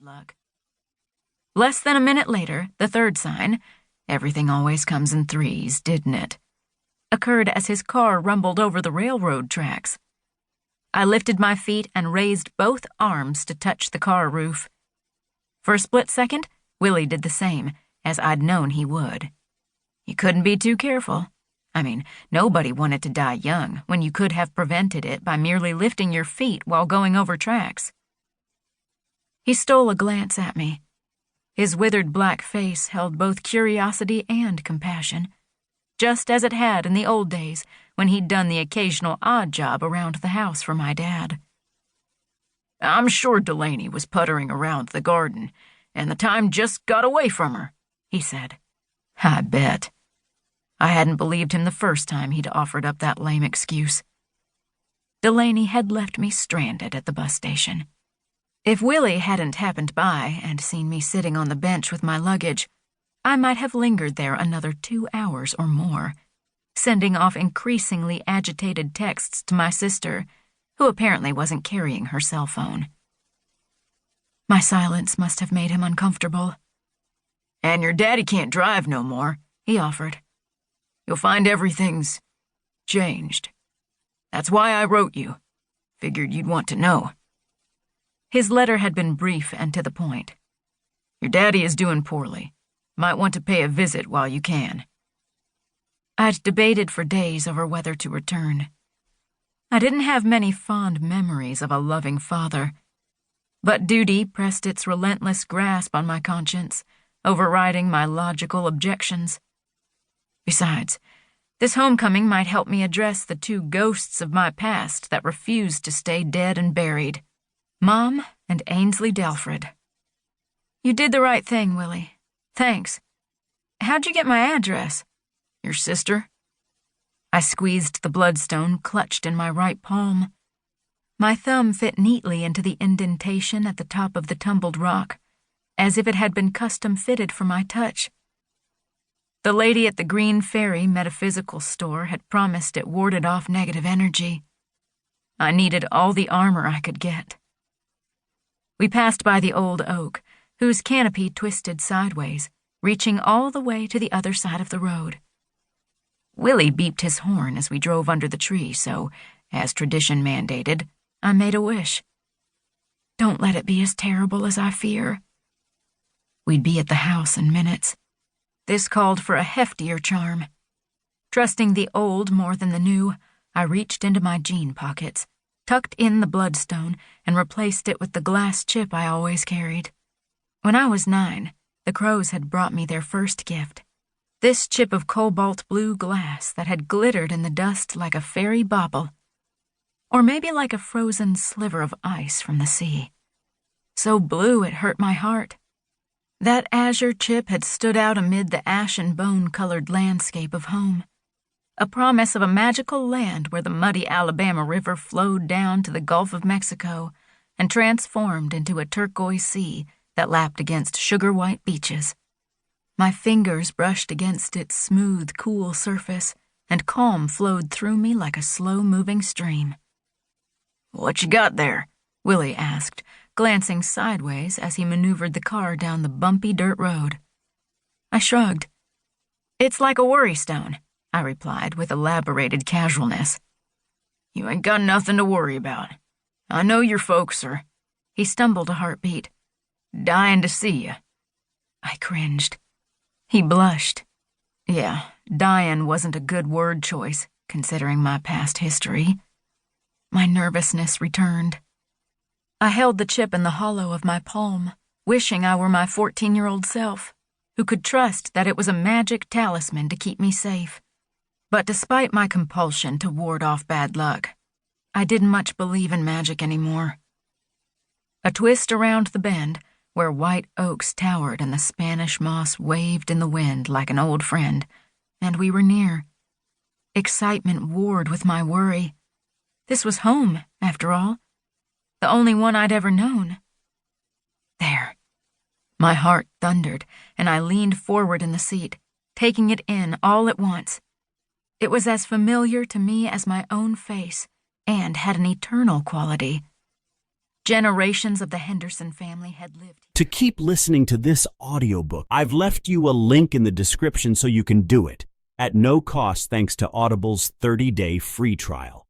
luck. Less than a minute later, the third sign, everything always comes in threes, didn't it, occurred as his car rumbled over the railroad tracks. I lifted my feet and raised both arms to touch the car roof. For a split second, Willie did the same, as I'd known he would. You couldn't be too careful. I mean, nobody wanted to die young when you could have prevented it by merely lifting your feet while going over tracks. He stole a glance at me. His withered black face held both curiosity and compassion, just as it had in the old days when he'd done the occasional odd job around the house for my dad. "I'm sure Delaney was puttering around the garden, and the time just got away from her," he said. I bet. I hadn't believed him the first time he'd offered up that lame excuse. Delaney had left me stranded at the bus station. If Willie hadn't happened by and seen me sitting on the bench with my luggage, I might have lingered there another 2 hours or more, sending off increasingly agitated texts to my sister, who apparently wasn't carrying her cell phone. My silence must have made him uncomfortable. "And your daddy can't drive no more," he offered. "You'll find everything's changed. That's why I wrote you. Figured you'd want to know." His letter had been brief and to the point. "Your daddy is doing poorly. Might want to pay a visit while you can." I'd debated for days over whether to return. I didn't have many fond memories of a loving father, but duty pressed its relentless grasp on my conscience, overriding my logical objections. Besides, this homecoming might help me address the two ghosts of my past that refused to stay dead and buried, Mom and Ainsley Delfrid. "You did the right thing, Willie. Thanks. How'd you get my address?" "Your sister?" I squeezed the bloodstone clutched in my right palm. My thumb fit neatly into the indentation at the top of the tumbled rock, as if it had been custom-fitted for my touch. The lady at the Green Fairy metaphysical store had promised it warded off negative energy. I needed all the armor I could get. We passed by the old oak, whose canopy twisted sideways, reaching all the way to the other side of the road. Willie beeped his horn as we drove under the tree, so, as tradition mandated, I made a wish. Don't let it be as terrible as I fear. We'd be at the house in minutes. This called for a heftier charm. Trusting the old more than the new, I reached into my jean pockets, tucked in the bloodstone, and replaced it with the glass chip I always carried. When I was 9, the crows had brought me their first gift. This chip of cobalt blue glass that had glittered in the dust like a fairy bauble. Or maybe like a frozen sliver of ice from the sea. So blue it hurt my heart. That azure chip had stood out amid the ash and bone-colored landscape of home. A promise of a magical land where the muddy Alabama River flowed down to the Gulf of Mexico and transformed into a turquoise sea that lapped against sugar-white beaches. My fingers brushed against its smooth, cool surface, and calm flowed through me like a slow-moving stream. "What you got there?" Willie asked, glancing sideways as he maneuvered the car down the bumpy dirt road. I shrugged. "It's like a worry stone," I replied with elaborated casualness. "You ain't got nothing to worry about. I know your folks are—" He stumbled a heartbeat. "Dying to see you." I cringed. He blushed. Yeah, dying wasn't a good word choice, considering my past history. My nervousness returned. I held the chip in the hollow of my palm, wishing I were my 14-year-old self, who could trust that it was a magic talisman to keep me safe. But despite my compulsion to ward off bad luck, I didn't much believe in magic anymore. A twist around the bend, where white oaks towered and the Spanish moss waved in the wind like an old friend, and we were near. Excitement warred with my worry. This was home, after all. The only one I'd ever known. There. My heart thundered, and I leaned forward in the seat, taking it in all at once. It was as familiar to me as my own face, and had an eternal quality. Generations of the Henderson family had lived. To keep listening to this audiobook, I've left you a link in the description so you can do it, at no cost thanks to Audible's 30-day free trial.